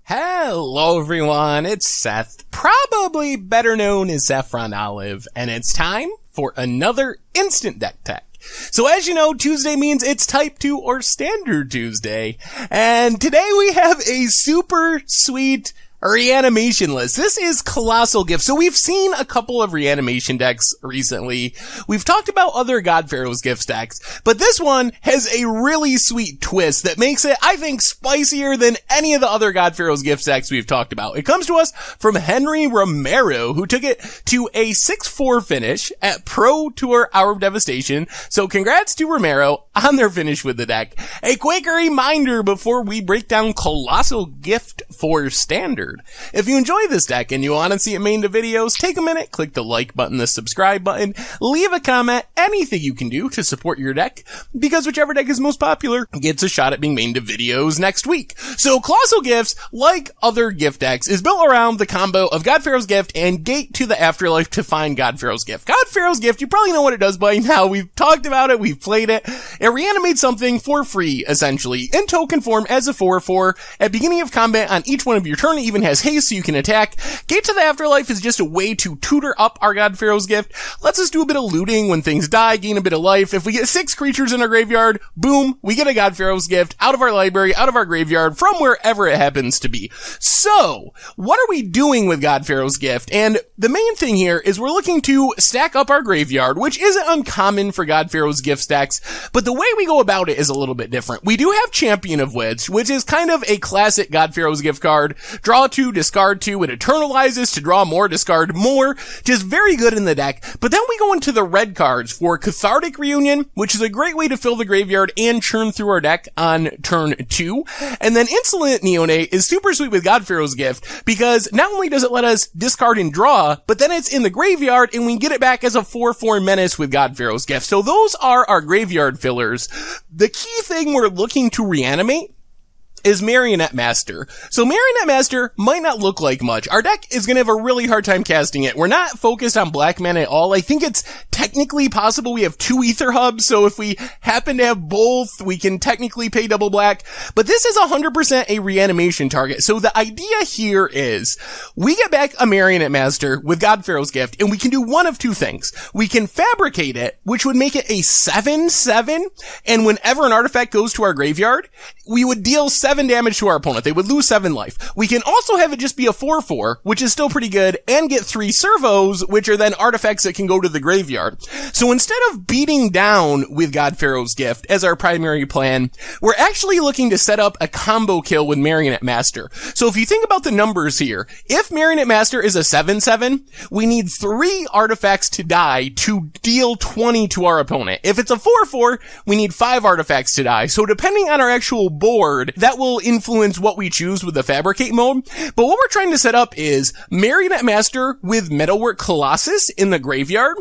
Hello everyone, it's Seth, probably better known as Saffron Olive, and it's time for another Instant Deck Tech. So as you know, Tuesday means it's Type 2 or Standard Tuesday, and today we have a super sweet reanimation list. This is Colossal Gift. So we've seen a couple of reanimation decks recently. We've talked about other God-Pharaoh's Gift decks, but this one has a really sweet twist that makes it, I think, spicier than any of the other God-Pharaoh's Gift decks we've talked about. It comes to us from Henry Romero, who took it to a 6-4 finish at Pro Tour Hour of Devastation. So congrats to Romero on their finish with the deck. A quick reminder before we break down Colossal Gift for Standard. If you enjoy this deck and you want to see it made into videos, take a minute, click the like button, the subscribe button, leave a comment, anything you can do to support your deck, because whichever deck is most popular gets a shot at being made into videos next week. So Colossal Gifts, like other gift decks, is built around the combo of God-Pharaoh's Gift and Gate to the Afterlife to find God-Pharaoh's Gift. God-Pharaoh's Gift, you probably know what it does by now. We've talked about it, we've played it. It reanimates something for free, essentially, in token form as a 4/4 at beginning of combat on each one of your turn. It even has haste so you can attack. Gate to the Afterlife is just a way to tutor up our God-Pharaoh's Gift. Lets us do a bit of looting when things die, gain a bit of life. If we get 6 creatures in our graveyard, boom, we get a God-Pharaoh's Gift out of our library, out of our graveyard, from wherever it happens to be. So, what are we doing with God-Pharaoh's Gift? And the main thing here is we're looking to stack up our graveyard, which isn't uncommon for God-Pharaoh's Gift stacks, but the way we go about it is a little bit different. We do have Champion of Wits, which is kind of a classic God-Pharaoh's Gift card. Draw 2, discard 2, it eternalizes to draw more, discard more, just very good in the deck. But then we go into the red cards for Cathartic Reunion, which is a great way to fill the graveyard and churn through our deck on turn 2. And then Insolent Neonate is super sweet with God-Pharaoh's Gift, because not only does it let us discard and draw, but then it's in the graveyard and we get it back as a 4/4 menace with God-Pharaoh's Gift. So those are our graveyard fillers. The key thing we're looking to reanimate is Marionette Master. So Marionette Master might not look like much. Our deck is going to have a really hard time casting it. We're not focused on black mana at all. I think it's technically possible we have 2 Ether Hubs, so if we happen to have both, we can technically pay double black. But this is 100% a reanimation target. So the idea here is we get back a Marionette Master with God-Pharaoh's Gift, and we can do one of 2 things. We can fabricate it, which would make it a 7/7, and whenever an artifact goes to our graveyard, we would deal 7 damage to our opponent. They would lose 7 life. We can also have it just be a 4/4, which is still pretty good, and get 3 servos, which are then artifacts that can go to the graveyard. So instead of beating down with God-Pharaoh's Gift as our primary plan, we're actually looking to set up a combo kill with Marionette Master. So if you think about the numbers here, if Marionette Master is a 7/7, we need 3 artifacts to die to deal 20 to our opponent. If it's a 4/4, we need 5 artifacts to die. So depending on our actual board, that will influence what we choose with the fabricate mode. But what we're trying to set up is Marionette Master with Metalwork Colossus in the graveyard.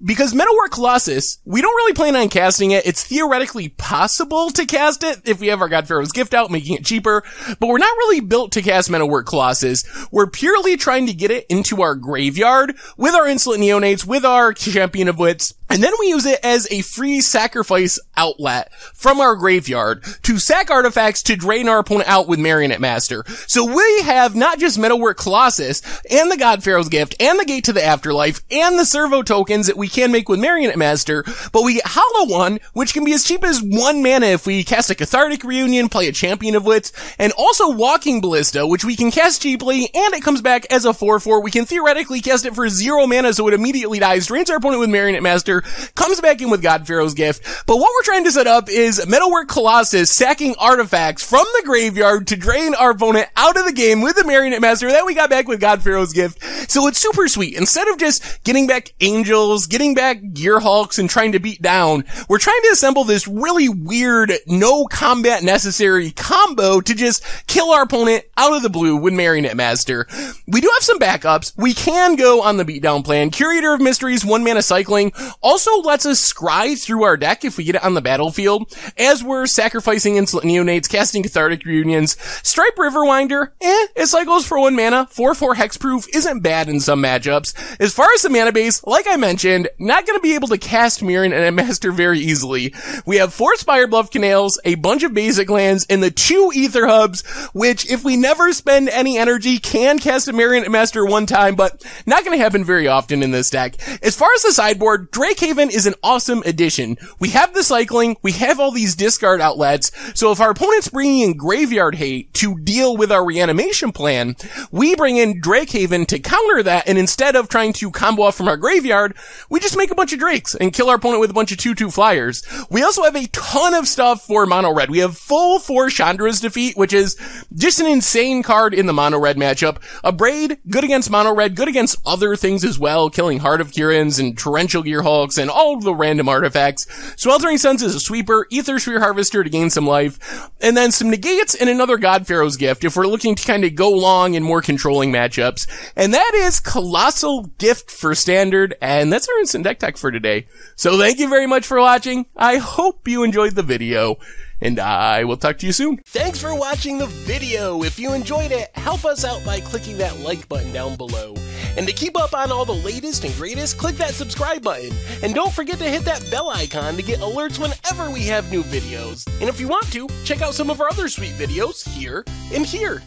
Because Metalwork Colossus, we don't really plan on casting it. It's theoretically possible to cast it if we have our God-Pharaoh's Gift out, making it cheaper. But we're not really built to cast Metalwork Colossus. We're purely trying to get it into our graveyard with our Insolent Neonates, with our Champion of Wits. And then we use it as a free sacrifice outlet from our graveyard to sack artifacts to drain our opponent out with Marionette Master. So we have not just Metalwork Colossus and the God-Pharaoh's Gift and the Gate to the Afterlife and the servo tokens that we can make with Marionette Master, but we get Hollow One, which can be as cheap as 1 mana if we cast a Cathartic Reunion, play a Champion of Wits, and also Walking Ballista, which we can cast cheaply, and it comes back as a 4/4. We can theoretically cast it for 0 mana, so it immediately dies, drains our opponent with Marionette Master, comes back in with God-Pharaoh's Gift. But what we're trying to set up is Metalwork Colossus sacking artifacts from the graveyard to drain our opponent out of the game with the Marionette Master that we got back with God-Pharaoh's Gift. So it's super sweet. Instead of just getting back Angels, getting back Gear Hulks, and trying to beat down, we're trying to assemble this really weird, no combat necessary combo to just kill our opponent out of the blue with Marionette Master. We do have some backups. We can go on the beatdown plan. Curator of Mysteries, 1 mana cycling, also lets us scry through our deck if we get it on on the battlefield, as we're sacrificing Insolent Neonates, casting Cathartic Reunions. Stripe Riverwinder, it cycles for 1 mana, 4/4 hexproof, isn't bad in some matchups. As far as the mana base, like I mentioned, not gonna be able to cast Marionette Master very easily. We have 4 Spirebluff Canals, a bunch of basic lands, and the 2 Ether Hubs, which, if we never spend any energy, can cast a Marionette Master 1 time, but not gonna happen very often in this deck. As far as the sideboard, Drakehaven is an awesome addition. We have the cycling, we have all these discard outlets, so if our opponent's bringing in Graveyard Hate to deal with our reanimation plan, we bring in Drakehaven to counter that, and instead of trying to combo off from our graveyard, we just make a bunch of Drakes and kill our opponent with a bunch of 2/2 flyers. We also have a ton of stuff for mono red. We have full 4 Chandra's Defeat, which is just an insane card in the mono red matchup. A Braid, good against mono red, good against other things as well, killing Heart of Kirans and Torrential Gearhulks and all the random artifacts. Sweltering Suns is a sweeper, Ether Sphere Harvester to gain some life, and then some negates and another God-Pharaoh's Gift if we're looking to kind of go long in more controlling matchups. And that is Colossal Gift for Standard, and that's our instant deck tech for today. So thank you very much for watching. I hope you enjoyed the video, and I will talk to you soon. Thanks for watching the video. If you enjoyed it, help us out by clicking that like button down below. And to keep up on all the latest and greatest, click that subscribe button. And don't forget to hit that bell icon to get alerts whenever we have new videos. And if you want to, check out some of our other sweet videos here and here.